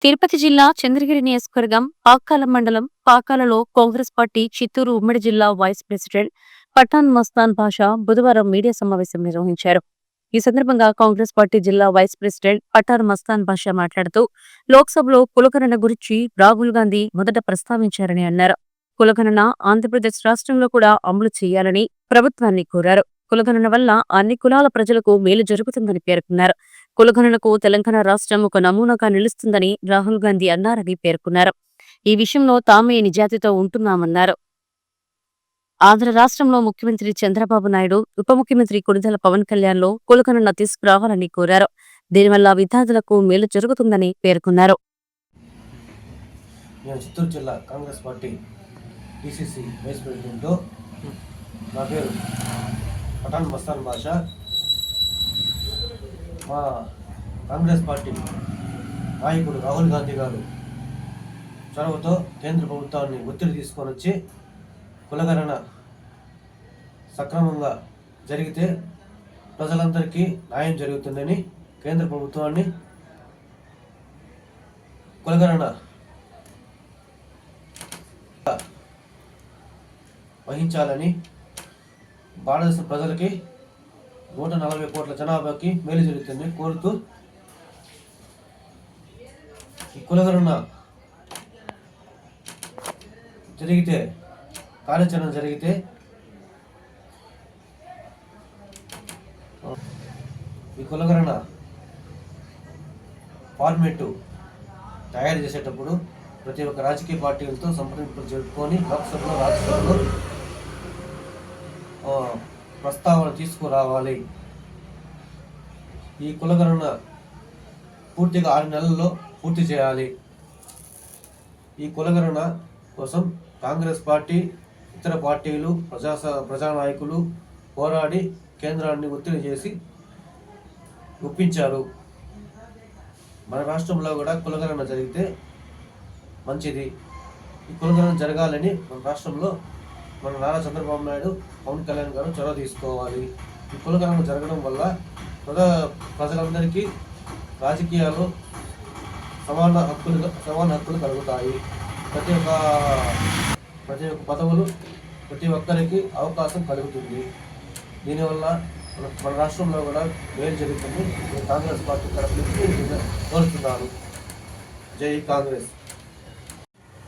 తిరుపతి జిల్లా చంద్రగిరి నియోజకవర్గం పాకాల మండలం పాకాలలో కాంగ్రెస్ పార్టీ చిత్తూరు ఉమ్మడి జిల్లా వైస్ ప్రెసిడెంట్ పఠాన్ మస్తాన్ బాషా బుధవారం మీడియా సమావేశం నిర్వహించారు. ఈ సందర్భంగా కాంగ్రెస్ పార్టీ జిల్లా వైస్ ప్రెసిడెంట్ పఠాన్ మస్తాన్ బాషా మాట్లాడుతూ లోక్సభలో కులగణన గురించి రాహుల్ గాంధీ మొదట ప్రస్తావించారని అన్నారు. కులగణన ఆంధ్రప్రదేశ్ రాష్ట్రంలో కూడా అమలు చేయాలని ప్రభుత్వాన్ని కోరారు. కులగణన వల్ల అన్ని కులాల ప్రజలకు మేలు జరుగుతుందని పేర్కొన్నారు. కులగణనకు తెలంగాణ రాష్ట్రం ఒక నమూనాగా నిలుస్తుందని రాహుల్ గాంధీ అన్నారని పేర్కొన్నారు. ఈ విషయంలో తామే నిజాయితీతో ఉంటున్నామన్నారు. ఆంధ్ర రాష్ట్రంలో ముఖ్యమంత్రి చంద్రబాబు నాయుడు, ఉప ముఖ్యమంత్రి కొణిదెల పవన్ కళ్యాణ్లో కులగణన తీసుకురావాలని కోరారు. దీనివల్ల విద్యార్థులకు మేలు జరుగుతుందని పేర్కొన్నారు. నేను చిత్తూరు జిల్లా Congress party PCC vice president. నా పేరు పఠాన్ మస్తాన్ బాషా. మా కాంగ్రెస్ పార్టీ నాయకుడు రాహుల్ గాంధీ గారు చొరవతో కేంద్ర ప్రభుత్వాన్ని ఒత్తిడి తీసుకొని వచ్చి కులగణన సక్రమంగా జరిగితే ప్రజలందరికీ న్యాయం జరుగుతుందని కేంద్ర ప్రభుత్వాన్ని కులగణన వహించాలని, భారతదేశ ప్రజలకి 140 కోట్ల జనాభాకి మేలు జరుగుతుందని కోరుతూ ఈ కులగణన జరిగితే, కార్యాచరణ జరిగితే ఈ కులగణన ఫార్మేట్ తయారు చేసేటప్పుడు ప్రతి ఒక్క రాజకీయ పార్టీలతో సంప్రదింపులు జరుపుకొని లోక్సభలో, రాజ్యసభలో ప్రస్తావన తీసుకురావాలి. ఈ కులగణన పూర్తిగా 6 నెలల్లో పూర్తి చేయాలి. ఈ కులగణన కోసం కాంగ్రెస్ పార్టీ, ఇతర పార్టీలు, ప్రజానాయకులు పోరాడి కేంద్రాన్ని ఒత్తిడి చేసి ఒప్పించారు. మన రాష్ట్రంలో కూడా కులగణన జరిగితే మంచిది. ఈ కులగణన జరగాలని మన రాష్ట్రంలో మన నారా చంద్రబాబు నాయుడు, పవన్ కళ్యాణ్ గారు చొరవ తీసుకోవాలి. ఈ కులగణన జరగడం వల్ల ప్రజలందరికీ రాజకీయాలు సమాన హక్కులు కలుగుతాయి. ప్రతి ఒక్క పదవులు ప్రతి ఒక్కరికి అవకాశం కలుగుతుంది. దీనివల్ల మన రాష్ట్రంలో కూడా మేలు జరుగుతుంది. నేను కాంగ్రెస్ పార్టీ తరఫు నుంచి కోరుతున్నాను. జై కాంగ్రెస్.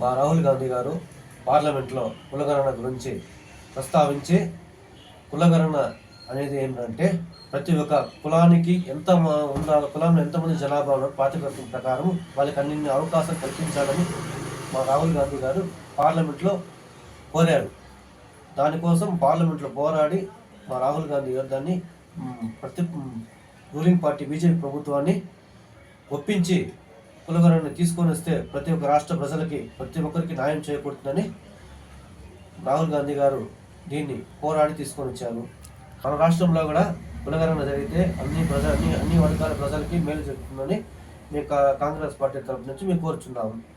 మా రాహుల్ గాంధీ గారు పార్లమెంట్లో కులగణన గురించి ప్రస్తావించి, కులగణన అనేది ఏంటంటే ప్రతి ఒక్క కులానికి ఎంత ఉండాలి, కులంలో ఎంతమంది జనాభా ఉన్నారు, ప్రాతిపదిక ప్రకారం వాళ్ళకి అన్ని అవకాశం కల్పించాలని మా రాహుల్ గాంధీ గారు పార్లమెంట్లో కోరారు. దానికోసం పార్లమెంట్లో పోరాడి మా రాహుల్ గాంధీ గారు దాన్ని రూలింగ్ పార్టీ బీజేపీ ప్రభుత్వాన్ని ఒప్పించి కులగణనని తీసుకొని వస్తే ప్రతి ఒక్క రాష్ట్ర ప్రజలకి, ప్రతి ఒక్కరికి న్యాయం చేయకూడదని రాహుల్ గాంధీ గారు దీన్ని పోరాడి తీసుకొని వచ్చారు. మన రాష్ట్రంలో కూడా కులగణన జరిగితే అన్ని వర్గాల ప్రజలకి మేలు జరుగుతుందని మేము కాంగ్రెస్ పార్టీ తరఫు నుంచి మేము కోరుచున్నాము.